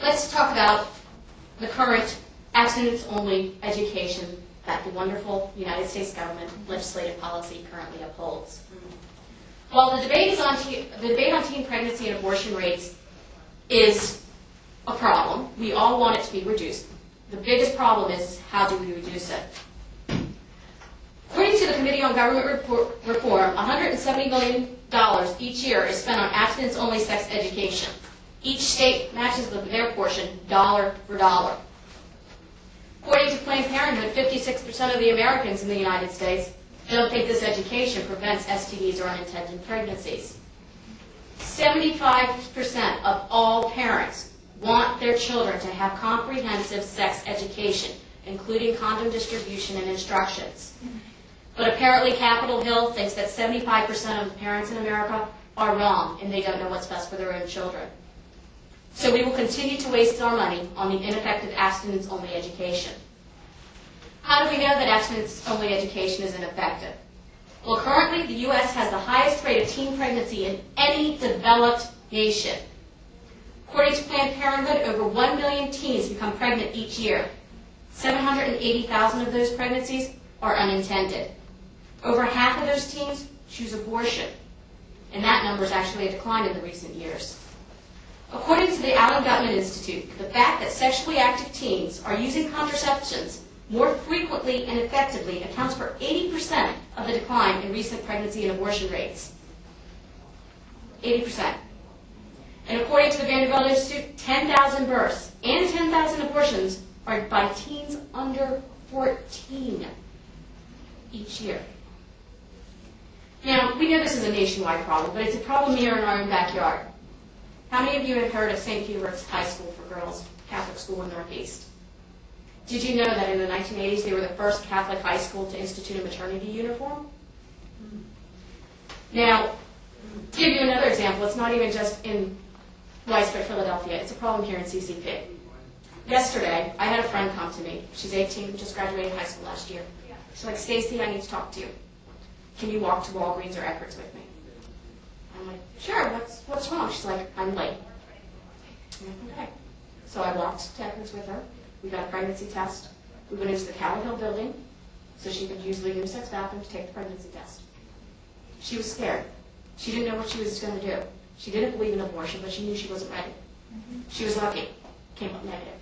Let's talk about the current abstinence-only education that the wonderful United States government legislative policy currently upholds. While the debate on teen pregnancy and abortion rates is a problem, we all want it to be reduced. The biggest problem is, how do we reduce it? According to the Committee on Government Reform, $170 million each year is spent on abstinence-only sex education. Each state matches their portion dollar for dollar. According to Planned Parenthood, 56% of the Americans in the United States don't think this education prevents STDs or unintended pregnancies. 75% of all parents want their children to have comprehensive sex education, including condom distribution and instructions. But apparently Capitol Hill thinks that 75% of the parents in America are wrong and they don't know what's best for their own children. So we will continue to waste our money on the ineffective abstinence-only education. How do we know that abstinence-only education is ineffective? Well, currently the U.S. has the highest rate of teen pregnancy in any developed nation. According to Planned Parenthood, over 1 million teens become pregnant each year. 780,000 of those pregnancies are unintended. Over half of those teens choose abortion, and that number has actually declined in the recent years. According to the Allen Gutman Institute, the fact that sexually active teens are using contraceptions more frequently and effectively accounts for 80% of the decline in recent pregnancy and abortion rates. 80%. And according to the Vanderbilt Institute, 10,000 births and 10,000 abortions are by teens under 14 each year. Now, we know this is a nationwide problem, but it's a problem here in our own backyard. How many of you have heard of St. Hubert's High School for Girls, Catholic school in the Northeast? Did you know that in the 1980s they were the first Catholic high school to institute a maternity uniform? Now, to give you another example, it's not even just in widespread Philadelphia, it's a problem here in CCP. Yesterday, I had a friend come to me. She's 18, just graduated high school last year. She's like, Stacey, I need to talk to you. Can you walk to Walgreens or Eckerd's with me? I'm like, sure, what's wrong? She's like, I'm late. I'm like, okay. So I walked to Eckerd's with her. We got a pregnancy test. We went into the Capitol Hill building so she could use the unisex bathroom to take the pregnancy test. She was scared. She didn't know what she was going to do. She didn't believe in abortion, but she knew she wasn't ready. She was lucky. Came up negative.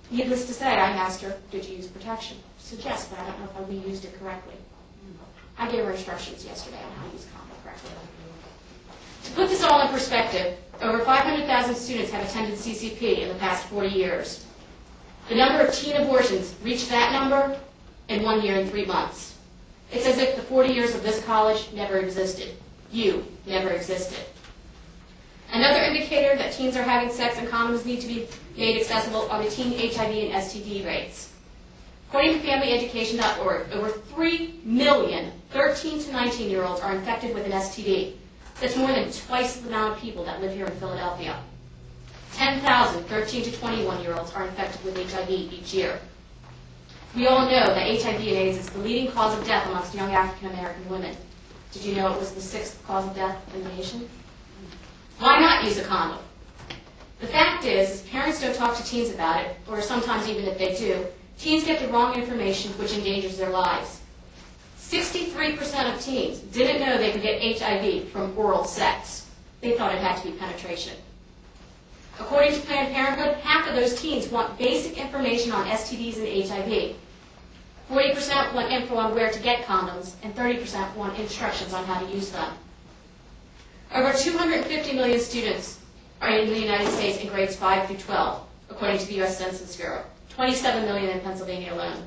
Needless to say, I asked her, did you use protection? She said, yes, but I don't know if we used it correctly. I gave her instructions yesterday on how to use condom correctly. To put this all in perspective, over 500,000 students have attended CCP in the past 40 years. The number of teen abortions reached that number in 1 year and 3 months. It's as if the 40 years of this college never existed. You never existed. Another indicator that teens are having sex and condoms need to be made accessible are the teen HIV and STD rates. According to FamilyEducation.org, over 3 million 13 to 19-year-olds are infected with an STD. That's more than twice the amount of people that live here in Philadelphia. 10,000 13 to 21-year-olds are infected with HIV each year. We all know that HIV and AIDS is the leading cause of death amongst young African-American women. Did you know it was the 6th cause of death in the nation? Why not use a condom? The fact is, parents don't talk to teens about it, or sometimes even if they do, teens get the wrong information which endangers their lives. 63% of teens didn't know they could get HIV from oral sex. They thought it had to be penetration. According to Planned Parenthood, half of those teens want basic information on STDs and HIV. 40% want info on where to get condoms, and 30% want instructions on how to use them. Over 250 million students are in the United States in grades 5 through 12, according to the U.S. Census Bureau. 27 million in Pennsylvania alone.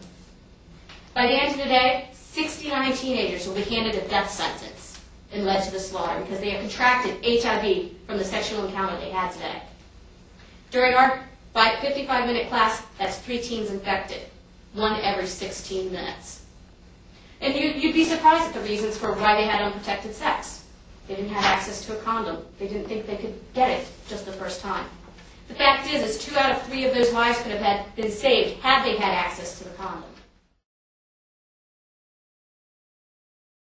By the end of the day, 69 teenagers will be handed a death sentence and led to the slaughter because they have contracted HIV from the sexual encounter they had today. During our 55-minute class, that's 3 teens infected, 1 every 16 minutes. And you'd be surprised at the reasons for why they had unprotected sex. They didn't have access to a condom. They didn't think they could get it just the first time. The fact is 2 out of 3 of those lives could have been saved had they had access to the condom.